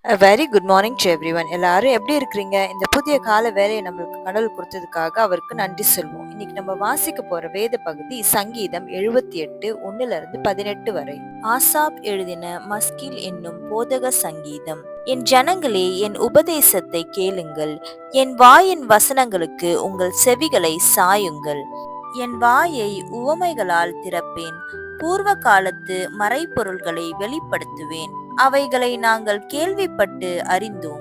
Very good morning to everyone. எல்லாரும் எப்படி இருக்கிறீங்க? இந்த புதிய கால வேலையை நம்மளுக்கு கடவுள் கொடுத்ததுக்காக அவருக்கு நன்றி சொல்வோம். இன்னைக்கு நம்ம வாசிக்க போற வேத பகுதி சங்கீதம் 78 1 18 வரை. ஆசாப் எழுதின மஸ்கில் என்னும் போதக சங்கீதம். என் ஜனங்களே, என் உபதேசத்தை கேளுங்கள். என் வாயின் வசனங்களுக்கு உங்கள் செவிகளை சாயுங்கள். என் வாயை உவமைகளால் திறப்பேன். பூர்வ காலத்து மறைபொருள்களை வெளிப்படுத்துவேன். அவைகளை நாங்கள் கேள்விப்பட்டு அறிந்தோம்.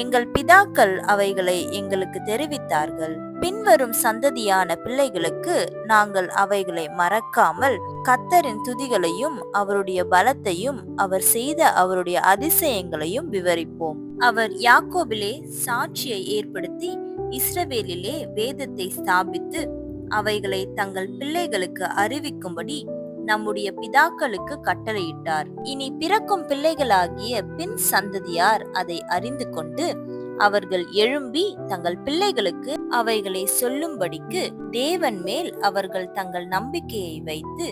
எங்கள் பிதாக்கள் அவைகளை எங்களுக்கு தெரிவித்தார்கள். பின்வரும் சந்ததியான பிள்ளைகளுக்கு நாங்கள் அவைகளை மறக்காமல் கர்த்தரின் துதிகளையும் அவருடைய பலத்தையும் அவர் செய்த அவருடைய அதிசயங்களையும் விவரிப்போம். அவர் யாக்கோபிலே சாட்சியை ஏற்படுத்தி இஸ்ரவேலிலே வேதத்தை ஸ்தாபித்து அவைகளை தங்கள் பிள்ளைகளுக்கு அறிவிக்கும்படி நம்முடைய பிதாக்களுக்கு கட்டளையிட்டார். இனி பிறக்கும் பிள்ளைகளாகிய பின் சந்ததியார் அதை அறிந்து கொண்டு அவர்கள் எழும்பி தங்கள் பிள்ளைகளுக்கு அவைகளை சொல்லும்படிக்கு தேவன் மேல் அவர்கள் தங்கள் நம்பிக்கையை வைத்து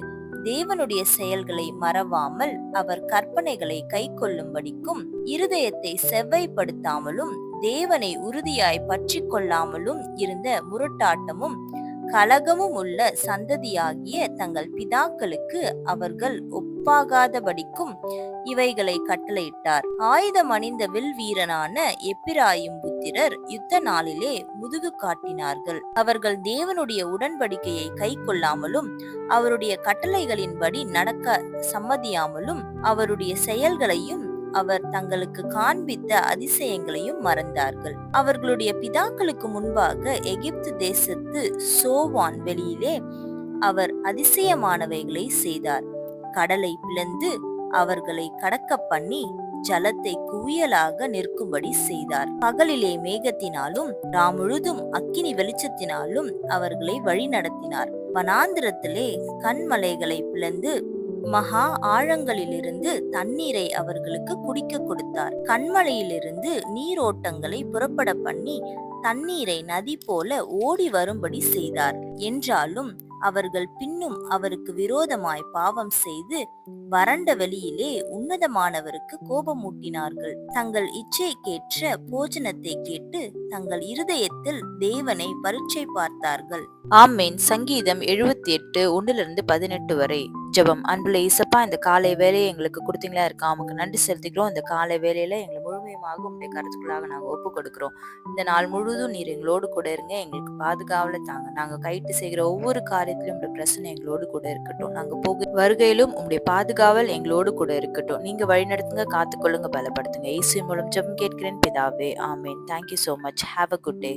தேவனுடைய செயல்களை மறவாமல் அவர் கற்பனைகளை கை கொள்ளும்படிக்கும் இருதயத்தை செவ்வைப்படுத்தாமலும் தேவனை உறுதியாய் பற்றி கொள்ளாமலும் இருந்த முரட்டாட்டமும் கலகமும் உள்ள சந்ததியாகிய தங்கள் பிதாக்களுக்கு அவர்கள் ஒப்பாகாதபடிக்கும் இவைகளை கட்டளையிட்டார். ஆயுதம் அணிந்த வில் வீரனான எப்பிராயிம் புத்திரர் யுத்த நாளிலே முதுகு காட்டினார்கள். அவர்கள் தேவனுடைய உடன்படிக்கையை கை கொள்ளாமலும் அவருடைய கட்டளைகளின்படி நடக்க சம்மதியாமலும் அவருடைய செயல்களையும் அவர் தங்களுக்கு காண்பித்த அதிசயங்களையும் மறந்தார்கள். அவர்களுடைய பிதாக்களுக்கு முன்பாக எகிப்து தேசத்து சோவான் வெளியிலே அவர் அதிசயமானவைகளை செய்தார். கடலை பிளந்து அவர்களை கடக்க பண்ணி ஜலத்தை குவியலாக நிற்கும்படி செய்தார். பகலிலே மேகத்தினாலும் முழுதும் அக்கினி வெளிச்சத்தினாலும் அவர்களை வழி நடத்தினார். வனாந்திரத்திலே கண்மலைகளை பிளந்து மகா ஆழங்களிலிருந்து தண்ணீரை அவர்களுக்கு குடிக்க கொடுத்தார். கண்மலையிலிருந்து நீரோட்டங்களை புறப்பட பண்ணி தண்ணீரை நதி போல ஓடி வரும்படி செய்தார். என்றாலும் அவர்கள் பின்னும் அவருக்கு விரோதமாய் பாவம் செய்து வறண்ட வெளியிலே உன்னதமானவருக்கு கோபமூட்டினார்கள். தங்கள் இச்சைக்கேற்ற போஜனத்தை கேட்டு தங்கள் இருதயத்தில் தேவனை பரீட்சை பார்த்தார்கள். ஆமேன். சங்கீதம் 78 1-18 வரை. ஜெபம். அன்புள்ள இயேசப்பா, இந்த காலை வேலையை எங்களுக்கு கொடுத்தீங்களா இருக்கா, நமக்கு நன்றி செலுத்திக்கிறோம். இந்த காலை வேலையில எங்களை முழுமையாக உங்களுடைய கருத்துக்களாக நாங்கள் ஒப்பு கொடுக்கிறோம். இந்த நாள் முழுவதும் நீர் எங்களோடு கூட இருங்க, எங்களுக்கு பாதுகாவல தாங்க. நாங்க கைட்டு செய்கிற ஒவ்வொரு காரியத்திலும் உங்களுடைய பிரச்சனை எங்களோடு கூட இருக்கட்டும். நாங்க போக வருகையிலும் உங்களுடைய பாதுகாவல் எங்களோடு கூட இருக்கட்டும். நீங்க வழிநடத்துங்க, காத்துக்கொள்ளுங்க, பலப்படுத்துங்க. இயேசு மூலம் ஜெபம் கேட்கிறேன் பிதாவே, ஆமேன். Thank you so much. Have a good day.